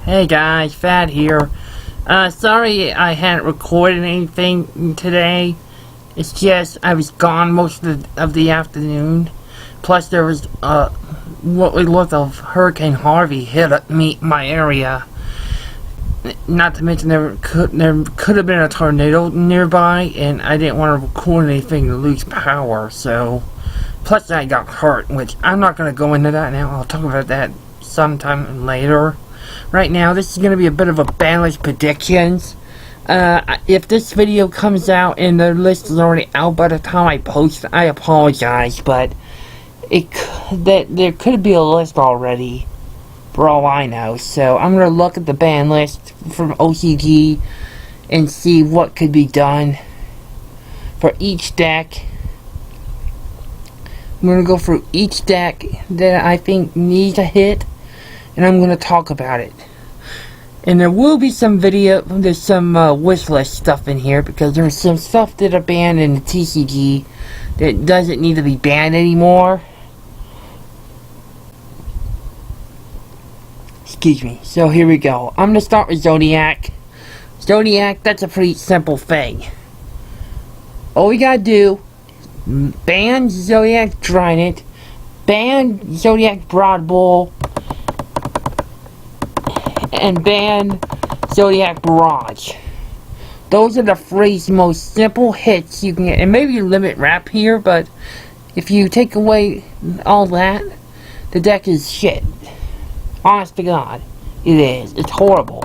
Hey guys, Fat here. Sorry I hadn't recorded anything today. It's just I was gone most of the afternoon. Plus there was what we looked of Hurricane Harvey hit my area. Not to mention there could have been a tornado nearby, and I didn't want to record anything to lose power. So, plus I got hurt, which I'm not going to go into that now. I'll talk about that sometime later. Right now, this is going to be a bit of a banlist predictions. If this video comes out and the list is already out by the time I post, I apologize, but there could be a list already, for all I know. So I'm going to look at the ban list from OCG and see what could be done for each deck. I'm going to go through each deck that I think needs a hit, and I'm going to talk about it. And there will be some there's some wish list stuff in here, because there's some stuff that are banned in the TCG that doesn't need to be banned anymore. Excuse me. So here we go. I'm going to start with Zodiac. Zodiac, that's a pretty simple thing. All we gotta do, ban Zodiac Trident, ban Zodiac Broad Bull, and ban Zodiac Barrage. Those are the three most simple hits you can get. And maybe limit wrap here, but if you take away all that, the deck is shit. Honest to God, it is. It's horrible.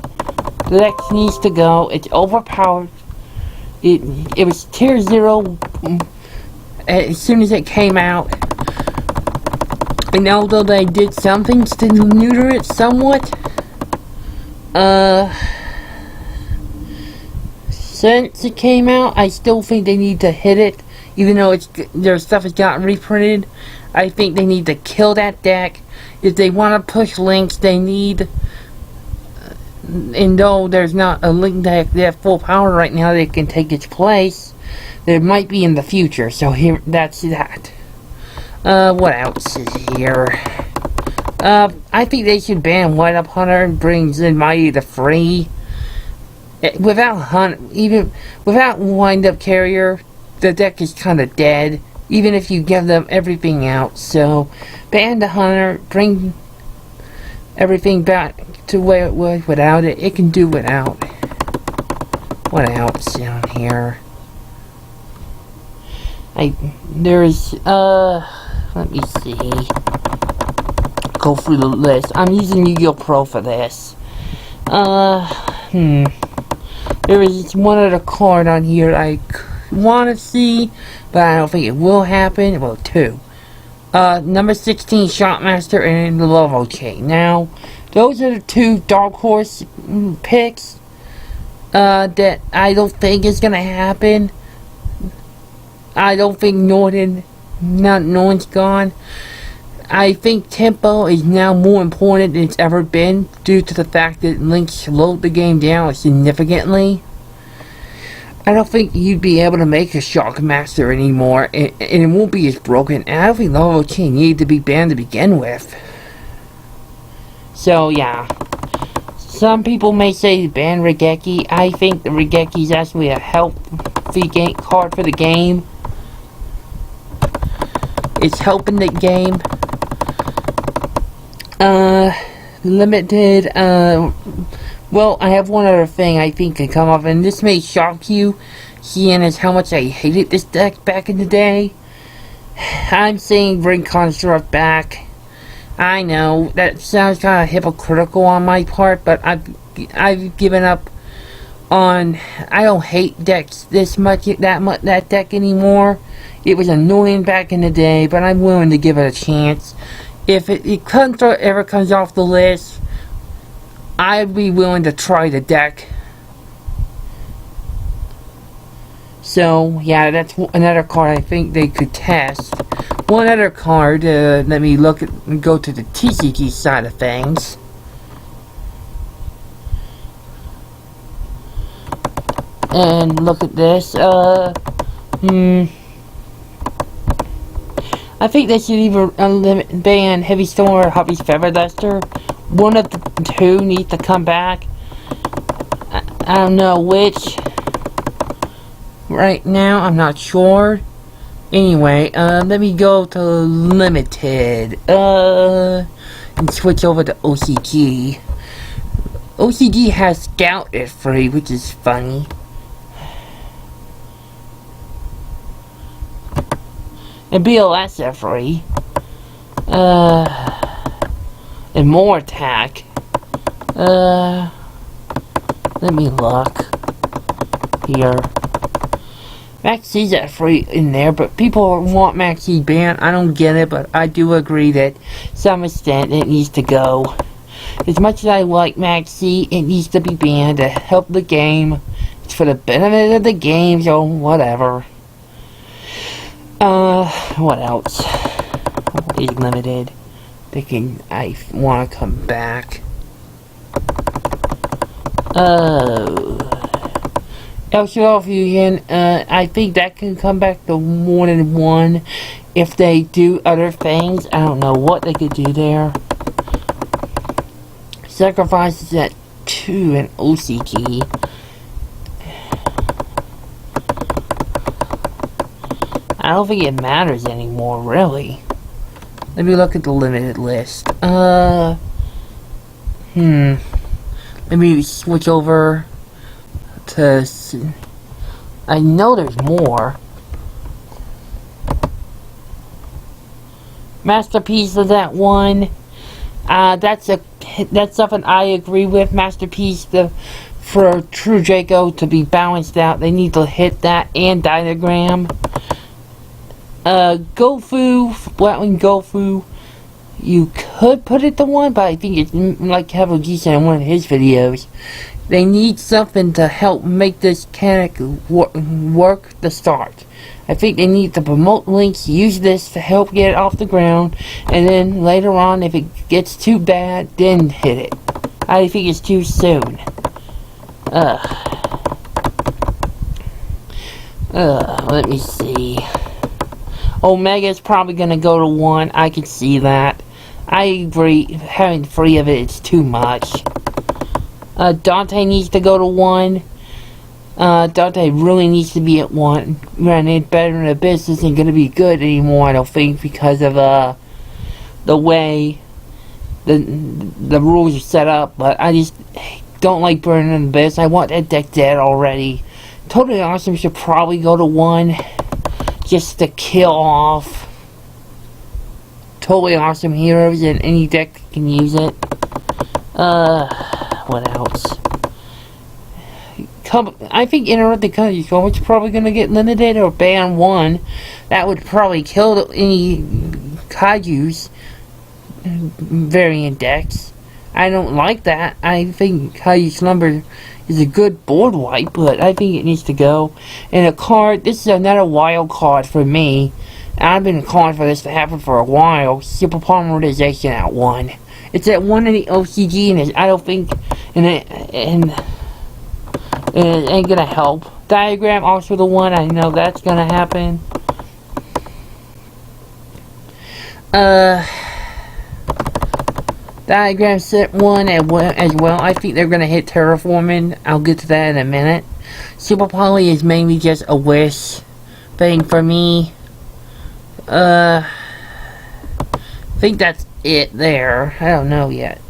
The deck needs to go. It's overpowered. It was tier 0 as soon as it came out. And although they did some things to neuter it somewhat, since it came out, I still think they need to hit it. Even though their stuff has gotten reprinted, I think they need to kill that deck. If they want to push links, they need, and though there's not a link deck that have full power right now that can take its place, there might be in the future. So here, that's that. What else is here? I think they should ban White Up Hunter and bring Mighty to free. Without Wind Up Carrier, the deck is kind of dead, even if you give them everything out. So ban the Hunter, bring everything back to where it was without it. It can do without. What else down here? There's let me see. Go through the list. I'm using Yu-Gi-Oh! Pro for this. There is one other card on here I want to see, but I don't think it will happen. Well, two. Number 16, Shotmaster, and the Lovo Chain. Now, those are the two Dark Horse picks that I don't think is going to happen. I don't think Norton's gone. I think tempo is now more important than it's ever been, due to the fact that Link slowed the game down significantly. I don't think you'd be able to make a Shockmaster anymore, and it won't be as broken. And I don't think Lovo Chain needed to be banned to begin with. So yeah, some people may say ban Regeki. I think the Regeki is actually a healthy card for the game. It's helping the game. Limited, well, I have one other thing I think can come up, and this may shock you, seeing as how much I hated this deck back in the day. I'm saying bring Construct back. I know, that sounds kind of hypocritical on my part, but I've given up on, I don't hate decks that deck anymore. It was annoying back in the day, but I'm willing to give it a chance. If it ever comes off the list, I'd be willing to try the deck. So, yeah, that's another card I think they could test. One other card, let me go to the TCG side of things. And look at this, I think they should either ban Heavy Storm or Hobby's Feather Duster. one of the two needs to come back. I don't know which. Right now, I'm not sure. Anyway, let me go to limited. And switch over to OCG. OCG has Scout at free, which is funny. And BLS at free. And more attack. Let me look here. Max C's at free in there, but people want Max C banned. I don't get it, but I do agree that to some extent it needs to go. As much as I like Max C, it needs to be banned to help the game. It's for the benefit of the game, so whatever. What else is limited? Thinking I want to come back. LCL Fusion, I think that can come back to more than one if they do other things. I don't know what they could do there. Sacrifices at 2 in OCG. I don't think it matters anymore, really. Let me look at the limited list. Let me switch over to... I know there's more. Masterpiece of that one. That's something I agree with. Masterpiece, for True Draco to be balanced out, they need to hit that and Diagram. Gofu, Flatwing Gofu, you could put it to 1, but I think it's like Kevin G said in one of his videos. They need something to help make this mechanic work to start. I think they need to promote links, use this to help get it off the ground, and then later on, if it gets too bad, then hit it. I think it's too soon. Let me see. Omega's probably gonna go to 1. I can see that. I agree. Having 3 of it is too much. Dante needs to go to 1. Dante really needs to be at 1. Granted, Better Than Abyss isn't gonna be good anymore, I don't think, because of the way the rules are set up. But I just don't like Better Than Abyss. I want that deck dead already. Totally Awesome should probably go to 1. Just to kill off Totally Awesome heroes, and any deck can use it. What else? I think Interrupted Country Club is probably going to get limited or ban 1. That would probably kill any Kaiju's variant decks. I don't like that. I think Kaiju Slumber is a good board wipe, but I think it needs to go. And a card, this is another wild card for me. I've been calling for this to happen for a while. Super Polymerization at 1. It's at 1 in the OCG, and I don't think, and it ain't gonna help. Diagram also the 1. I know that's gonna happen. Diagram set 1 as well. I think they're gonna hit Terraforming. I'll get to that in a minute. Super Poly is mainly just a wish thing for me. I think that's it there. I don't know yet.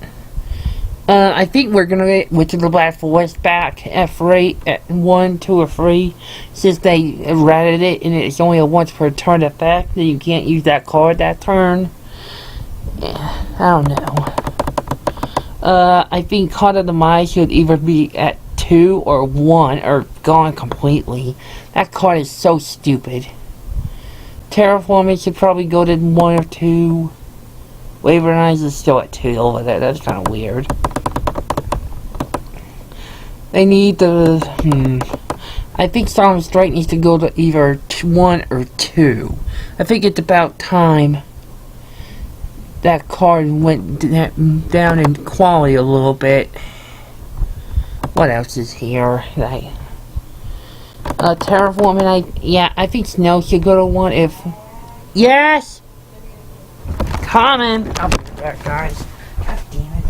I think we're gonna get Witch of the Black Forest back at free at 1, 2, or 3, since they errated it and it's only a once per turn effect. And you can't use that card that turn. Yeah, I don't know. I think Card of the Mind should either be at 2 or 1 or gone completely. That card is so stupid. Terraforming should probably go to 1 or 2. Waverize is still at 2 over there. That's kind of weird. They need to... I think Storm Strike needs to go to either 1 or 2. I think it's about time that card went down in quality a little bit. What else is here? Terraforming, I think Snow should go to 1 if... Yes! Common! I'll be back, guys. God damn it.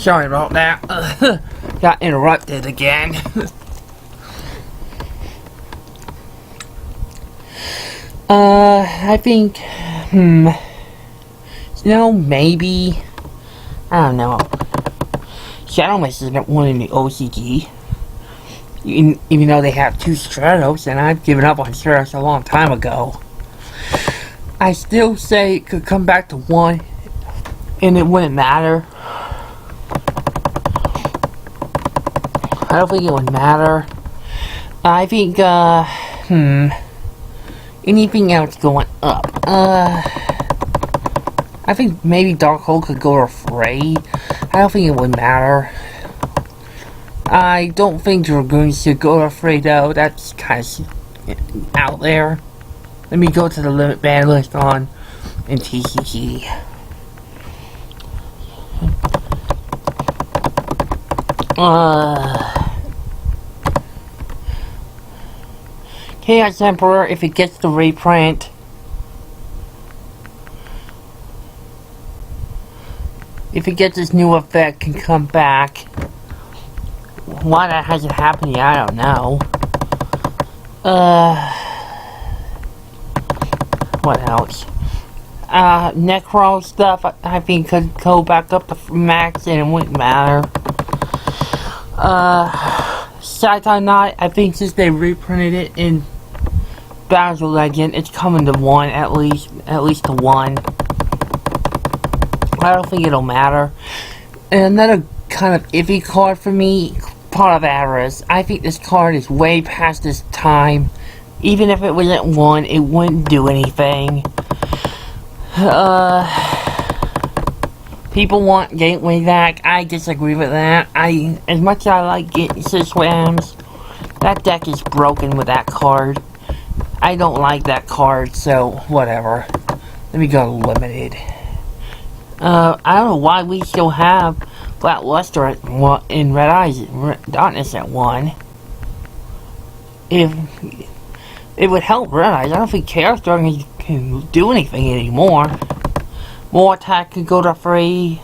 Sorry about that. Got interrupted again. I think, maybe, I don't know. Shadow Mist isn't one in the OCG. Even though they have 2 Stratos, and I've given up on Stratos a long time ago. I still say it could come back to 1, and it wouldn't matter. I don't think it would matter. I think, anything else going up? I think maybe Darkhold could go to Frey. I don't think it would matter. I don't think Dragoons should go to Frey though. That's kind of out there. Let me go to the limit ban list on in TCG. Chaos Emperor, if it gets the reprint. If it gets this new effect, can come back. Why that hasn't happened yet, I don't know. What else? Necro stuff, I think could go back up to max and it wouldn't matter. Saitai Knight, I think since they reprinted it in Battle Legend, it's coming to 1 at least to 1. I don't think it'll matter. And another kind of iffy card for me, Pot of Avarice. I think this card is way past its time. Even if it was at 1, it wouldn't do anything. People want Gateway back. I disagree with that. As much as I like Siswams, that deck is broken with that card. I don't like that card, so whatever. Let me go limited. I don't know why we still have Black Luster in Red Eyes Darkness at 1. If it would help Red Eyes, I don't think Chaos Dragon can do anything anymore. More attack could go to free.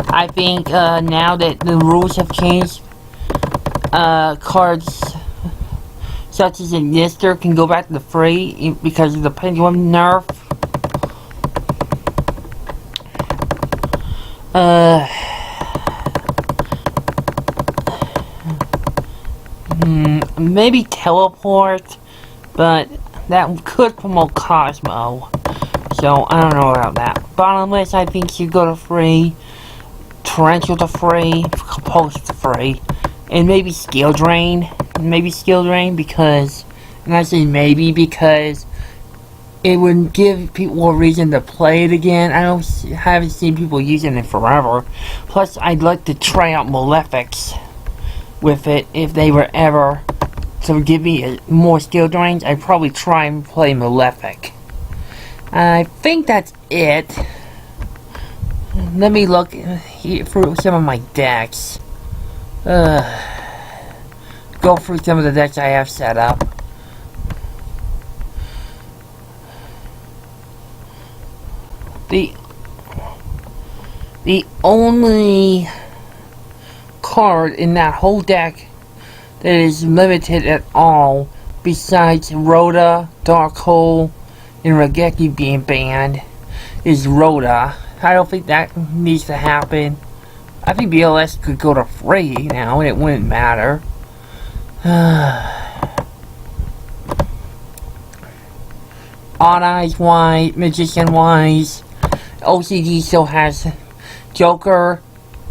I think now that the rules have changed, cards such as Ignister can go back to the free because of the Pendulum nerf. Maybe Teleport, but that could promote Cosmo. So, I don't know about that. Bottomless, I think should go to free. Torrential to free. Post to free. And maybe Skill Drain. Maybe Skill Drain because... And I say maybe because... It would give people a reason to play it again. I haven't seen people using it forever. Plus, I'd like to try out Malefics with it if they were ever to give me more skill drains. I'd probably try and play Malefic. I think that's it. Let me look through some of my decks. Go through some of the decks I have set up. The only card in that whole deck that is limited at all, besides Rhoda, Darkhold, and Raigeki being banned, is Rhoda. I don't think that needs to happen. I think BLS could go to free now and it wouldn't matter. Odd Eyes wise, Magician wise, OCG still has Joker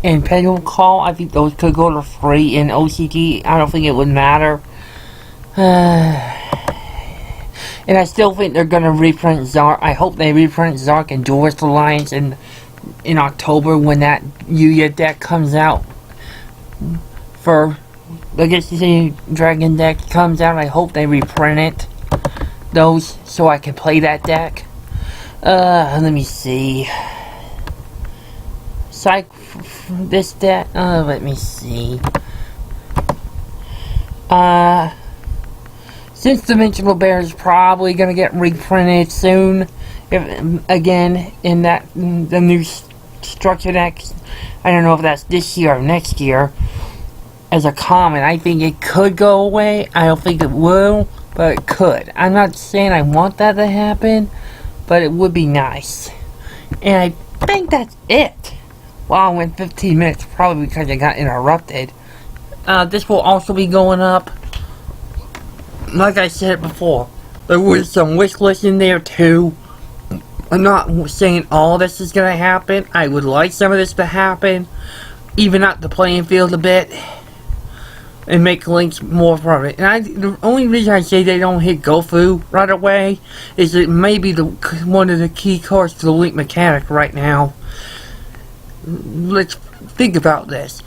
and Pendulum Call. I think those could go to free in OCG. I don't think it would matter. And I still think they're gonna reprint Zark. I hope they reprint Zark and Duelist Alliance in October when that Yugioh deck comes out. For Legacy Dragon deck comes out, I hope they reprint it. Those so I can play that deck. Let me see. This deck. Let me see. Since Dimensional Bear is probably gonna get reprinted soon, again in the new Structure X, I don't know if that's this year or next year, as a comment. I think it could go away. I don't think it will, but it could. I'm not saying I want that to happen, but it would be nice. And I think that's it. Wow, I went 15 minutes, probably because I got interrupted. This will also be going up. Like I said before, there was some wish list in there too. I'm not saying all this is going to happen. I would like some of this to happen. Even out the playing field a bit. And make links more from it. And the only reason I say they don't hit GoFu right away is that maybe one of the key cards to the Link mechanic right now. Let's think about this.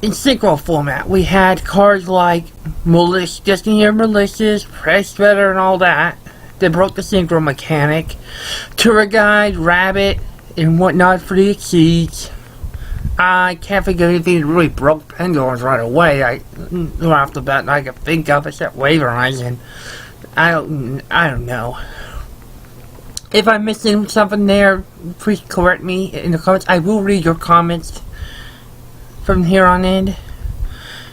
In synchro format, we had cards like Militia, just in your Militias, Press Shredder, and all that. They broke the synchro mechanic. Tour Guide, Rabbit, and whatnot for the Exceeds. I can't think of anything that really broke pendulums right away. Right off the bat, I can think of except Wave Horizon. I don't know. If I'm missing something there, please correct me in the comments. I will read your comments from here on in.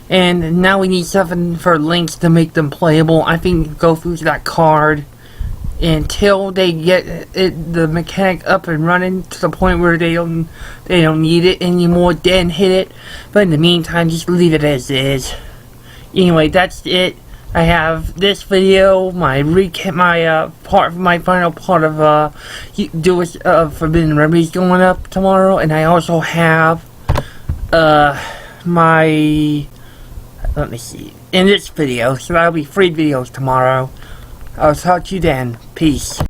And now we need something for links to make them playable. I think GoFu's that card. Until they get the mechanic up and running to the point where they don't need it anymore, then hit it. But in the meantime, just leave it as is. Anyway, that's it. I have this video, my recap, my final part of Forbidden Remedies going up tomorrow, and I also have my, let me see, in this video. So that'll be 3 videos tomorrow. I'll talk to you then. Peace.